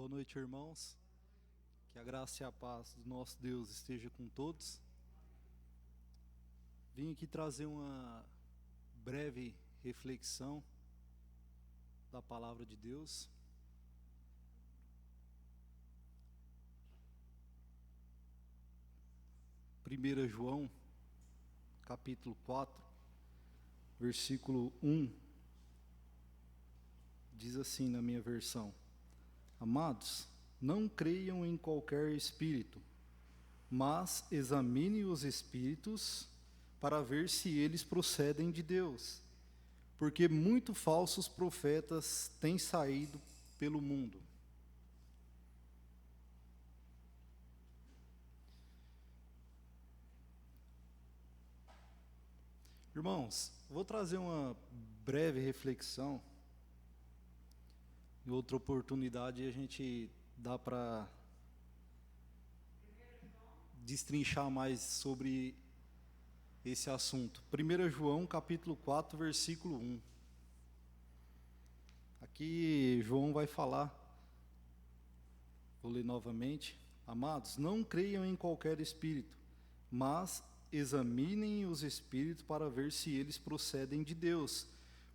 Boa noite, irmãos. Que a graça e a paz do nosso Deus esteja com todos. Vim aqui trazer uma breve reflexão da palavra de Deus. Primeira João, capítulo 4, versículo 1, diz assim na minha versão: Amados, não creiam em qualquer espírito, mas examinem os espíritos para ver se eles procedem de Deus, porque muitos falsos profetas têm saído pelo mundo. Irmãos, vou trazer uma breve reflexão. Em outra oportunidade a gente dá para destrinchar mais sobre esse assunto. 1 João capítulo 4, versículo 1. Aqui João vai falar, vou ler novamente: Amados, não creiam em qualquer espírito, mas examinem os espíritos para ver se eles procedem de Deus,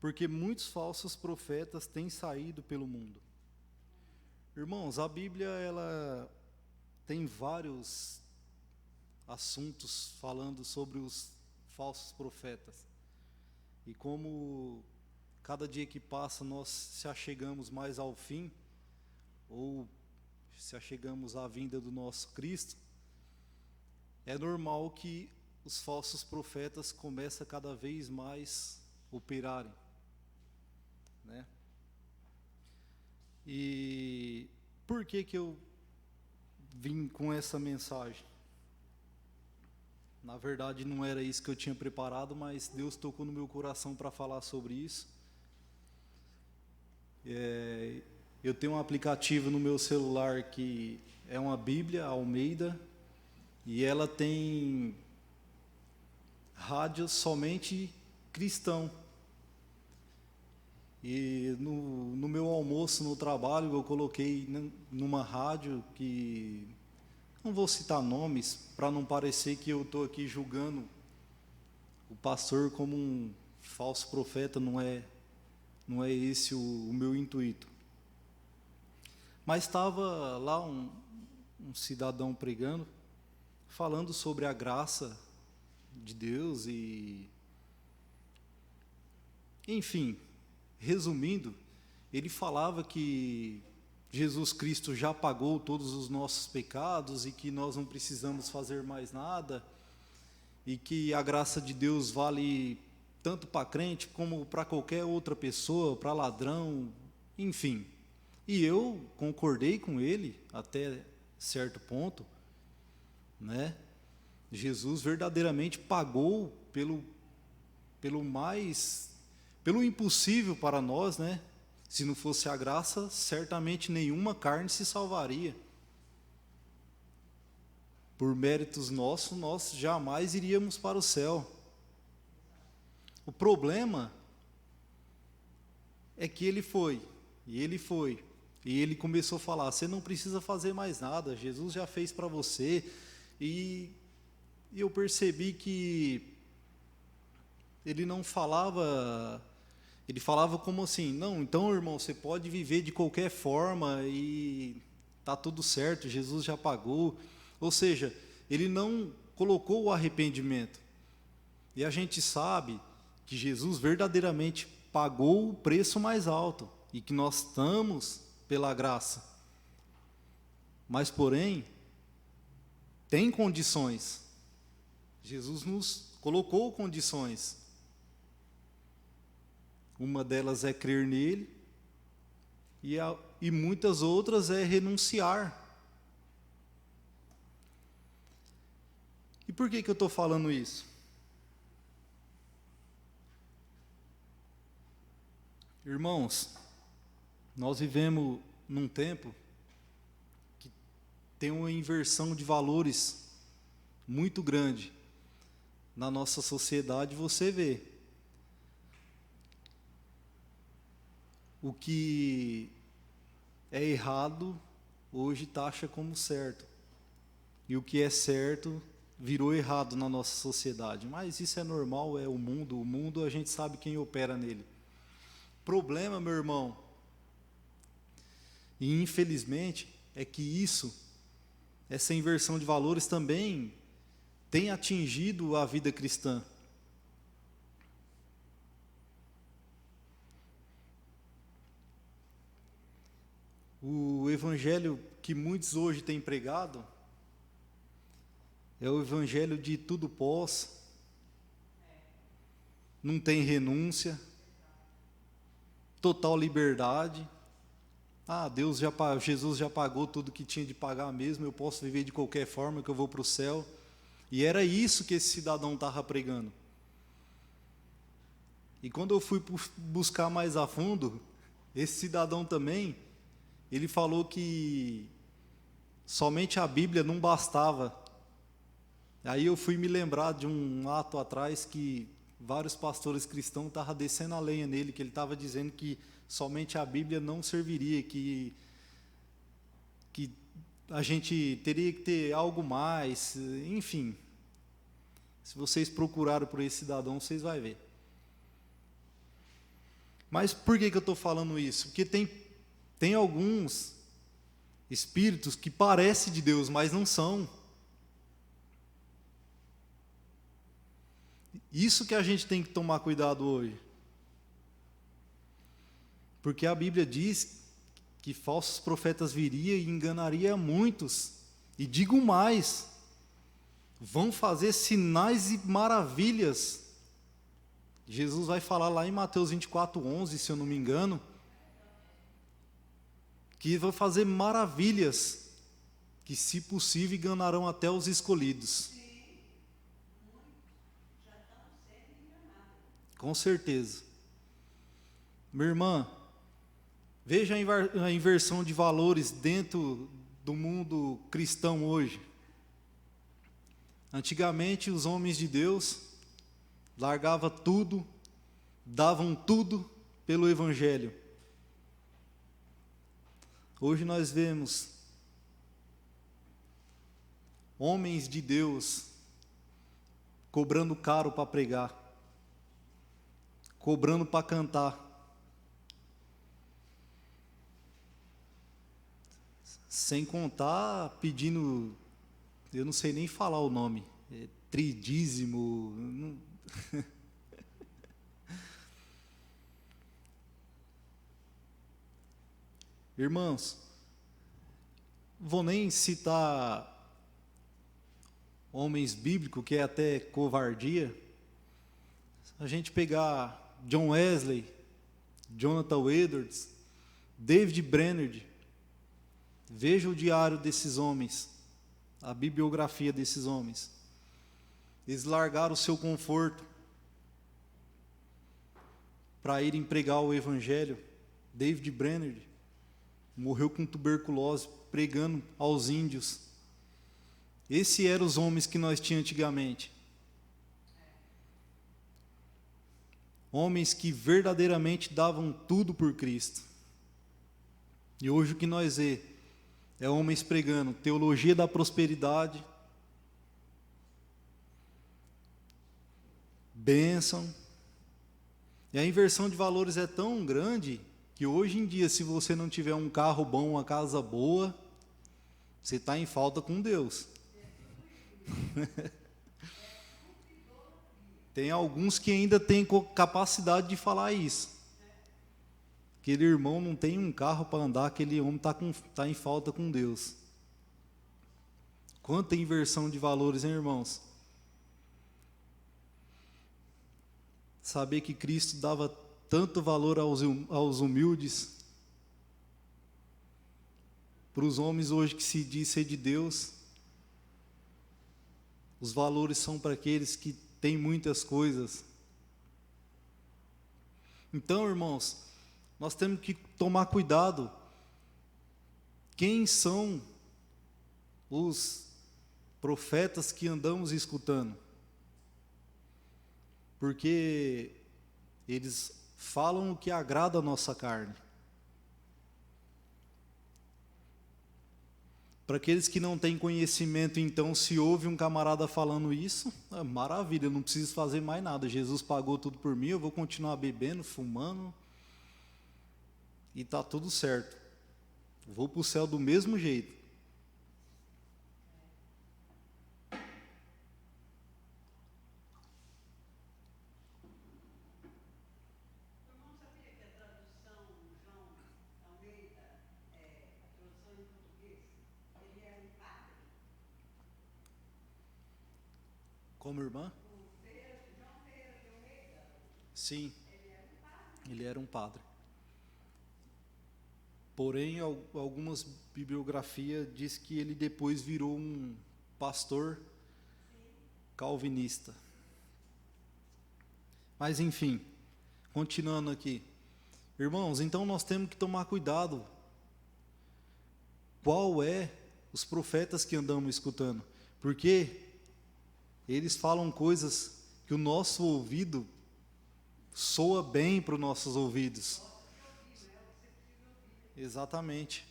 porque muitos falsos profetas têm saído pelo mundo. Irmãos, a Bíblia ela tem vários assuntos falando sobre os falsos profetas. E como cada dia que passa nós se achegamos mais ao fim, ou se achegamos à vinda do nosso Cristo, é normal que os falsos profetas começam cada vez mais a operarem, né? E por que eu vim com essa mensagem? Na verdade não era isso que eu tinha preparado, mas Deus tocou no meu coração para falar sobre isso. Eu tenho um aplicativo no meu celular que é uma Bíblia Almeida, e ela tem rádio somente cristão. E no meu almoço no trabalho eu coloquei numa rádio que, não vou citar nomes para não parecer que eu estou aqui julgando o pastor como um falso profeta, não é esse o meu intuito. Mas estava lá um cidadão pregando, falando sobre a graça de Deus e, enfim, resumindo, ele falava que Jesus Cristo já pagou todos os nossos pecados e que nós não precisamos fazer mais nada, e que a graça de Deus vale tanto para crente como para qualquer outra pessoa, para ladrão, enfim. E eu concordei com ele até certo ponto, né? Jesus verdadeiramente pagou pelo impossível para nós, né? Se não fosse a graça, certamente nenhuma carne se salvaria. Por méritos nossos, nós jamais iríamos para o céu. O problema é que ele foi, e ele começou a falar: você não precisa fazer mais nada, Jesus já fez para você. E eu percebi que ele não falava, ele falava como assim: não, então irmão, você pode viver de qualquer forma e está tudo certo, Jesus já pagou. Ou seja, ele não colocou o arrependimento. E a gente sabe que Jesus verdadeiramente pagou o preço mais alto e que nós estamos pela graça. Mas porém, tem condições. Jesus nos colocou condições. Uma delas é crer nele, e muitas outras é renunciar. E por que eu estou falando isso? Irmãos, nós vivemos num tempo que tem uma inversão de valores muito grande na nossa sociedade. Você vê o que é errado hoje taxa como certo. E o que é certo virou errado na nossa sociedade. Mas isso é normal, é o mundo a gente sabe quem opera nele. Problema, meu irmão, e infelizmente, é que essa inversão de valores também tem atingido a vida cristã. O evangelho que muitos hoje têm pregado é o evangelho de tudo posso, não tem renúncia, total liberdade. Jesus já pagou tudo que tinha de pagar mesmo, eu posso viver de qualquer forma que eu vou para o céu. E era isso que esse cidadão estava pregando. E quando eu fui buscar mais a fundo, esse cidadão também, ele falou que somente a Bíblia não bastava. Aí eu fui me lembrar de um ato atrás que vários pastores cristãos estavam descendo a lenha nele, que ele estava dizendo que somente a Bíblia não serviria, que a gente teria que ter algo mais, enfim. Se vocês procurarem por esse cidadão, vocês vão ver. Mas por que eu estou falando isso? Porque tem alguns espíritos que parecem de Deus, mas não são. Isso que a gente tem que tomar cuidado hoje. Porque a Bíblia diz que falsos profetas viriam e enganariam muitos. E digo mais, vão fazer sinais e maravilhas. Jesus vai falar lá em Mateus 24:11, se eu não me engano, que vão fazer maravilhas, que se possível enganarão até os escolhidos. Com certeza. Minha irmã, veja a inversão de valores dentro do mundo cristão hoje. Antigamente, os homens de Deus largavam tudo, davam tudo pelo Evangelho. Hoje nós vemos homens de Deus cobrando caro para pregar, cobrando para cantar, sem contar pedindo, eu não sei nem falar o nome, tridízimo. Irmãos, vou nem citar homens bíblicos, que é até covardia. A gente pegar John Wesley, Jonathan Edwards, David Brainerd, veja o diário desses homens, a bibliografia desses homens. Eles largaram o seu conforto para irem pregar o Evangelho. David Brainerd morreu com tuberculose, pregando aos índios. Esses eram os homens que nós tínhamos antigamente. Homens que verdadeiramente davam tudo por Cristo. E hoje o que nós vemos é homens pregando teologia da prosperidade, bênção. E a inversão de valores é tão grande que hoje em dia, se você não tiver um carro bom, uma casa boa, você está em falta com Deus. Tem alguns que ainda têm capacidade de falar isso. Aquele irmão não tem um carro para andar, aquele homem está em falta com Deus. Quanta inversão de valores, hein, irmãos? Saber que Cristo dava tanto valor aos humildes, para os homens hoje que se diz ser de Deus, os valores são para aqueles que têm muitas coisas. Então, irmãos, nós temos que tomar cuidado. Quem são os profetas que andamos escutando? Porque eles falam o que agrada a nossa carne. Para aqueles que não têm conhecimento, então, se ouve um camarada falando isso, maravilha, eu não preciso fazer mais nada. Jesus pagou tudo por mim, eu vou continuar bebendo, fumando, e está tudo certo. Vou para o céu do mesmo jeito. Como irmã? Sim, ele era um padre. Porém, algumas bibliografias diz que ele depois virou um pastor calvinista. Mas enfim, continuando aqui. Irmãos, então nós temos que tomar cuidado. Qual é os profetas que andamos escutando? Porque eles falam coisas que o nosso ouvido soa bem para os nossos ouvidos. Exatamente.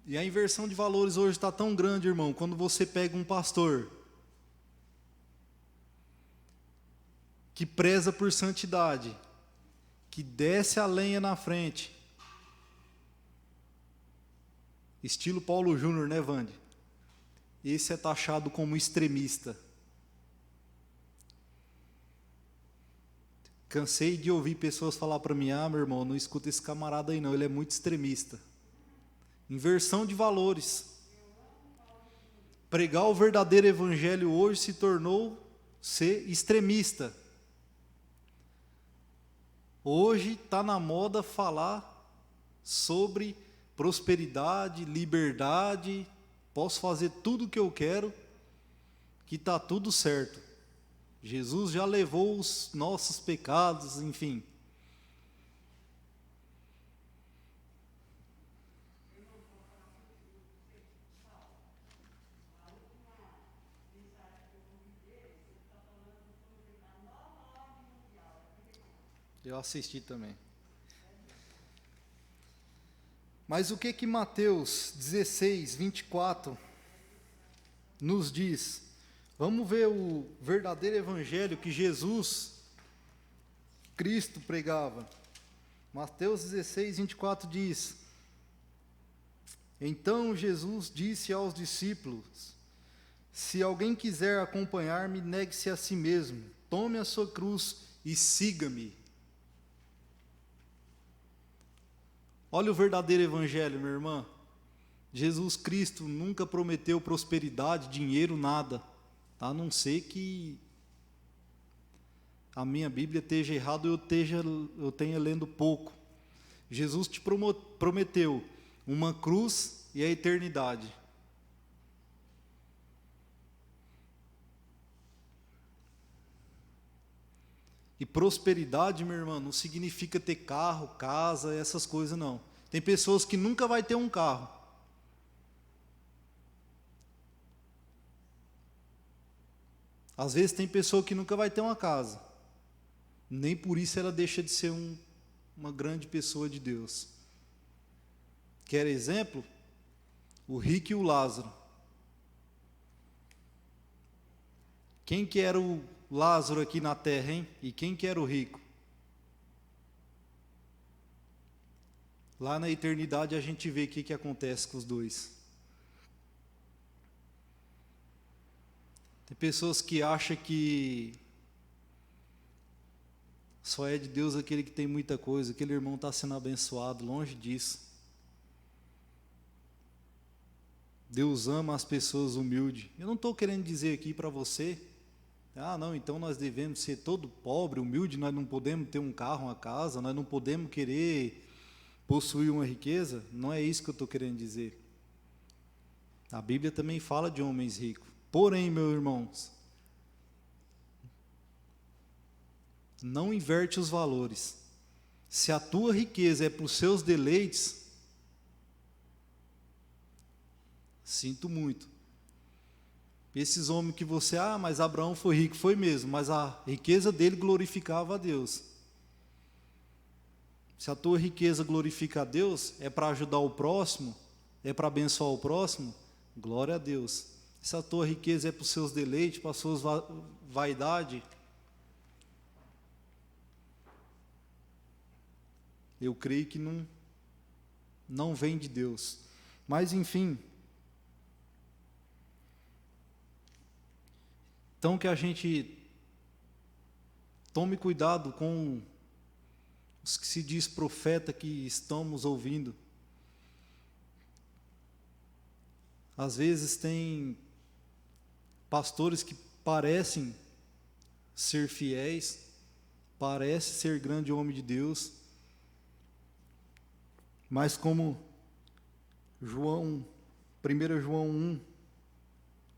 E a inversão de valores hoje está tão grande, irmão, quando você pega um pastor que preza por santidade, que desce a lenha na frente, estilo Paulo Júnior, né, Vande? Esse é taxado como extremista. Cansei de ouvir pessoas falar para mim, meu irmão, não escuta esse camarada aí não, ele é muito extremista. Inversão de valores. Pregar o verdadeiro evangelho hoje se tornou ser extremista. Hoje está na moda falar sobre prosperidade, liberdade, posso fazer tudo o que eu quero, que está tudo certo. Jesus já levou os nossos pecados, enfim. Eu assisti também. Mas o que Mateus 16, 24 nos diz? Vamos ver o verdadeiro evangelho que Jesus Cristo pregava. Mateus 16, 24 diz: Então Jesus disse aos discípulos: Se alguém quiser acompanhar-me, negue-se a si mesmo, tome a sua cruz e siga-me. Olha o verdadeiro evangelho, minha irmã. Jesus Cristo nunca prometeu prosperidade, dinheiro, nada. A não ser que a minha Bíblia esteja errada ou eu tenha lendo pouco. Jesus te prometeu uma cruz e a eternidade. E prosperidade, meu irmão, não significa ter carro, casa, essas coisas não. Tem pessoas que nunca vai ter um carro. Às vezes tem pessoa que nunca vai ter uma casa. Nem por isso ela deixa de ser uma grande pessoa de Deus. Quer exemplo? O rico e o Lázaro. Quem que era o Lázaro aqui na terra, hein? E quem que era o rico? Lá na eternidade a gente vê o que acontece com os dois. Tem pessoas que acham que só é de Deus aquele que tem muita coisa, aquele irmão está sendo abençoado, longe disso. Deus ama as pessoas humildes. Eu não estou querendo dizer aqui para você, não, então nós devemos ser todo pobre, humilde, nós não podemos ter um carro, uma casa, nós não podemos querer possuir uma riqueza. Não é isso que eu estou querendo dizer. A Bíblia também fala de homens ricos. Porém, meus irmãos, não inverte os valores. Se a tua riqueza é para os seus deleites, sinto muito. Esses homens que você, mas Abraão foi rico, foi mesmo, mas a riqueza dele glorificava a Deus. Se a tua riqueza glorifica a Deus, é para ajudar o próximo, é para abençoar o próximo, Glória a Deus. Se a tua riqueza é para os seus deleites, para as suas vaidade, eu creio que não vem de Deus. Mas enfim, então que a gente tome cuidado com os que se diz profeta que estamos ouvindo. Às vezes tem pastores que parecem ser fiéis, parecem ser grande homem de Deus, mas como 1 João 1,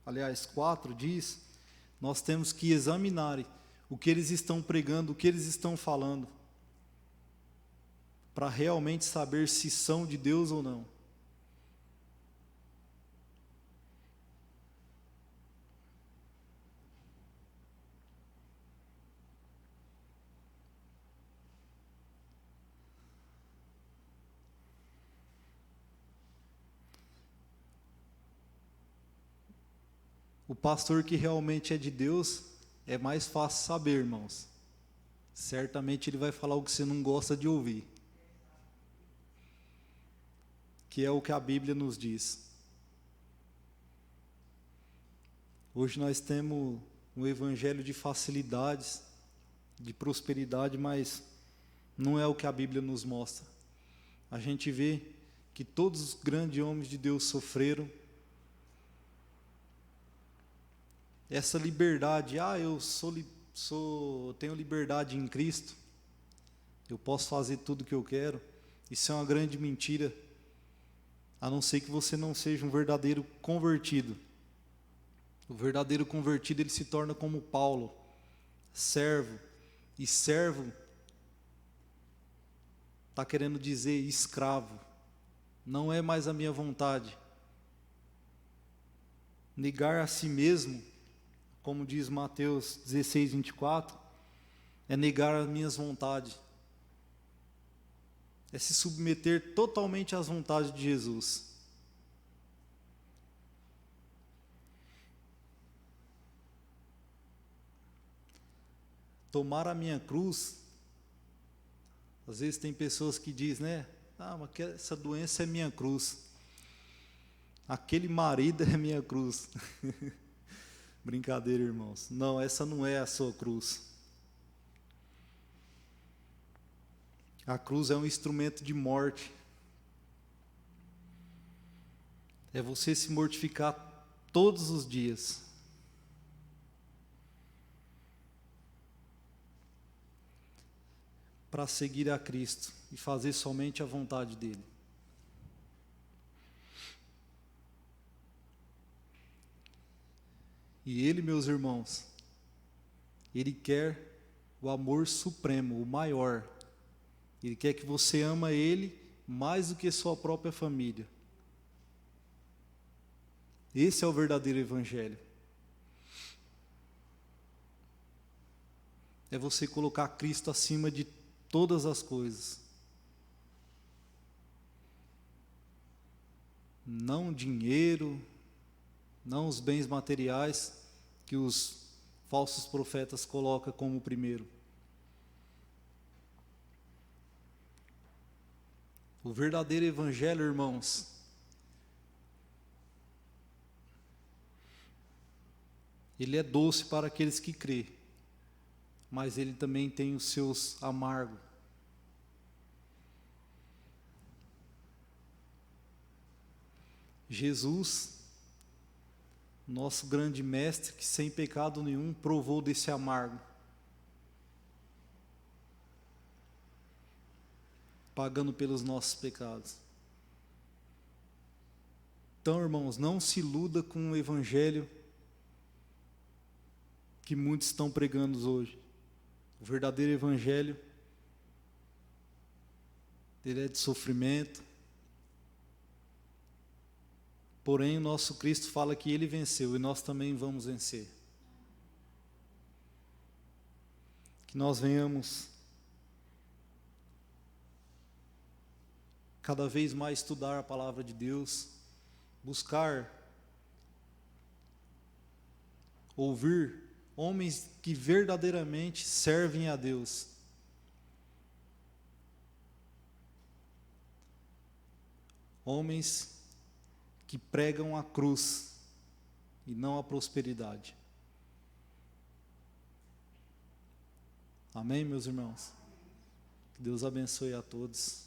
aliás 4 diz, nós temos que examinar o que eles estão pregando, o que eles estão falando, para realmente saber se são de Deus ou não. O pastor que realmente é de Deus, é mais fácil saber, irmãos. Certamente ele vai falar o que você não gosta de ouvir. Que é o que a Bíblia nos diz. Hoje nós temos um evangelho de facilidades, de prosperidade, mas não é o que a Bíblia nos mostra. A gente vê que todos os grandes homens de Deus sofreram. Essa liberdade, eu tenho liberdade em Cristo, eu posso fazer tudo o que eu quero, isso é uma grande mentira, a não ser que você não seja um verdadeiro convertido. O verdadeiro convertido, ele se torna como Paulo, servo, e servo está querendo dizer escravo, não é mais a minha vontade. Negar a si mesmo, como diz Mateus 16, 24, é negar as minhas vontades. É se submeter totalmente às vontades de Jesus. Tomar a minha cruz, às vezes tem pessoas que dizem, né? Mas essa doença é minha cruz. Aquele marido é minha cruz. Brincadeira, irmãos. Não, essa não é a sua cruz. A cruz é um instrumento de morte. É você se mortificar todos os dias. Para seguir a Cristo e fazer somente a vontade dEle. E Ele, meus irmãos, Ele quer o amor supremo, o maior. Ele quer que você ama Ele mais do que sua própria família. Esse é o verdadeiro evangelho. É você colocar Cristo acima de todas as coisas. Não dinheiro, não os bens materiais que os falsos profetas colocam como primeiro. O verdadeiro evangelho, irmãos, ele é doce para aqueles que crêem, mas ele também tem os seus amargos. Jesus, nosso grande mestre, que sem pecado nenhum provou desse amargo, pagando pelos nossos pecados. Então, irmãos, não se iluda com o evangelho que muitos estão pregando hoje. O verdadeiro evangelho, ele é de sofrimento. Porém, o nosso Cristo fala que Ele venceu e nós também vamos vencer. Que nós venhamos cada vez mais estudar a palavra de Deus, buscar ouvir homens que verdadeiramente servem a Deus. Homens que pregam a cruz e não a prosperidade. Amém, meus irmãos? Que Deus abençoe a todos.